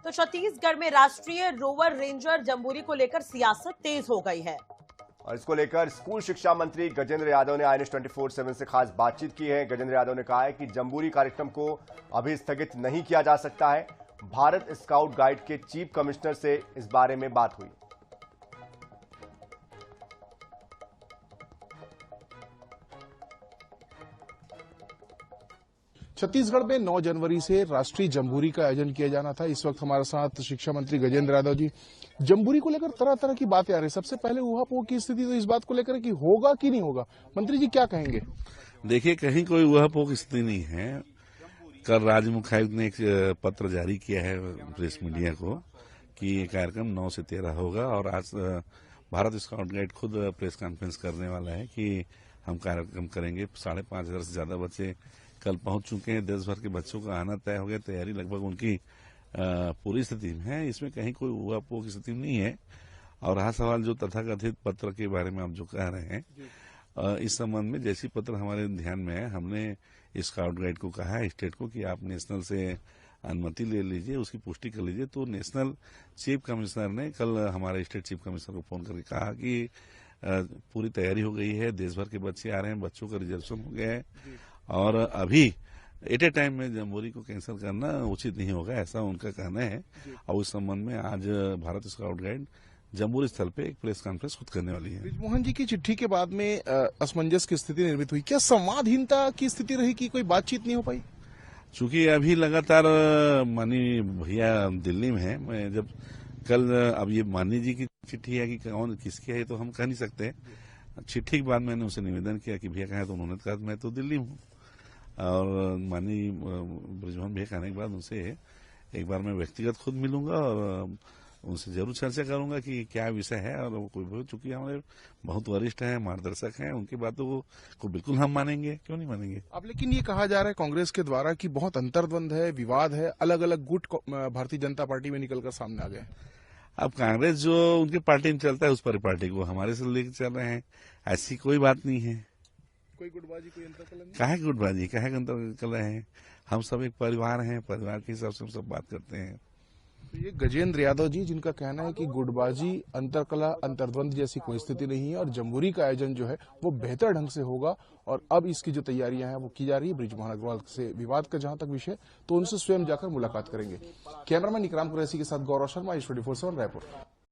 तो छत्तीसगढ़ में राष्ट्रीय रोवर रेंजर जम्बूरी को लेकर सियासत तेज हो गई है। और इसको लेकर स्कूल शिक्षा मंत्री गजेंद्र यादव ने IANS 24/7 से खास बातचीत की है। गजेंद्र यादव ने कहा है कि जम्बूरी कार्यक्रम को अभी स्थगित नहीं किया जा सकता है। भारत स्काउट गाइड के चीफ कमिश्नर से इस बारे में बात हुई। छत्तीसगढ़ में 9 जनवरी से राष्ट्रीय जम्बूरी का आयोजन किया जाना था। इस वक्त हमारे साथ शिक्षा मंत्री गजेंद्र यादव जी। जम्बूरी को लेकर तरह तरह की बातें आ रही है। सबसे पहले ऊहापोह की स्थिति तो इस बात को लेकर कि होगा कि नहीं होगा, मंत्री जी क्या कहेंगे? देखिए, कहीं कोई ऊहापोह की स्थिति नहीं है। कल राज्य मुख्यायुक्त ने एक पत्र जारी किया है प्रेस मीडिया को कि ये कार्यक्रम 9 से 13 होगा और आज भारत स्काउट गाइड खुद प्रेस कॉन्फ्रेंस करने वाला है कि हम कार्यक्रम करेंगे। 5,500 से ज्यादा बच्चे कल पहुंच चुके हैं। देश भर के बच्चों का आना तय हो गया। तैयारी लगभग उनकी पूरी स्थिति में है। इसमें कहीं कोई ऊहापोह की स्थिति नहीं है। और रहा सवाल जो तथाकथित पत्र के बारे में आप जो कह रहे हैं, इस संबंध में जैसी पत्र हमारे ध्यान में है, हमने स्काउट गाइड को कहा है, स्टेट को, कि आप नेशनल से अनुमति ले लीजिए, उसकी पुष्टि कर लीजिए। तो नेशनल चीफ कमिश्नर ने कल हमारे स्टेट चीफ कमिश्नर को फोन करके कहा कि पूरी तैयारी हो गई है, देश भर के बच्चे आ रहे हैं, बच्चों का रिजर्वेशन हो गया है और अभी एट ए टाइम में जम्बूरी को कैंसिल करना उचित नहीं होगा, ऐसा उनका कहना है। और इस संबंध में आज भारत स्काउट गाइड जम्बूरी स्थल पे एक प्रेस कॉन्फ्रेंस खुद करने वाली है। बृजमोहन जी की चिट्ठी के बाद में असमंजस की स्थिति निर्मित हुई। क्या संवादहीनता की स्थिति रही कि कोई बातचीत नहीं हो पाई? चूंकि अभी लगातार माननीय भैया दिल्ली में है, मैं जब कल अब ये माननीय जी की चिट्ठी है कि कौन किसकी है तो हम कह नहीं सकते। चिट्ठी के बाद मैंने उनसे निवेदन किया कि भैया कहा, तो उन्होंने कहा मैं तो दिल्ली हूँ। और माननीय बृजमोहन भैया कहने के बाद उनसे एक बार मैं व्यक्तिगत खुद मिलूंगा और उनसे जरूर चर्चा करूंगा कि क्या विषय है। और कोई चूंकि हमारे बहुत वरिष्ठ हैं, मार्गदर्शक हैं, उनकी बातों को बिल्कुल हम मानेंगे, क्यों नहीं मानेंगे। अब लेकिन ये कहा जा रहा है कांग्रेस के द्वारा कि बहुत अंतर्द्वंद है, विवाद है, अलग अलग गुट भारतीय जनता पार्टी में निकलकर सामने आ गए। अब कांग्रेस जो उनकी पार्टी में चलता है उस पर पार्टी को हमारे से लेकर चल रहे हैं, ऐसी कोई बात नहीं है। कोई गुटबाजी, कोई अंतरकलह? काहे गुटबाजी, काहे अंतर रहे हैं? हम सब एक परिवार हैं, परिवार के हिसाब से हम सब बात करते हैं। ये गजेंद्र यादव जी जिनका कहना है कि गुटबाजी, अंतरकलह, अंतर्द्वंद जैसी कोई स्थिति नहीं है और जम्बूरी का आयोजन जो है वो बेहतर ढंग से होगा और अब इसकी जो तैयारियां हैं वो की जा रही है। बृजमोहन अग्रवाल से विवाद का जहां तक विषय, तो उनसे स्वयं जाकर मुलाकात करेंगे। कैमरामैन इकराम कुरैशी के साथ गौरव शर्मा, IANS 24/7 रायपुर।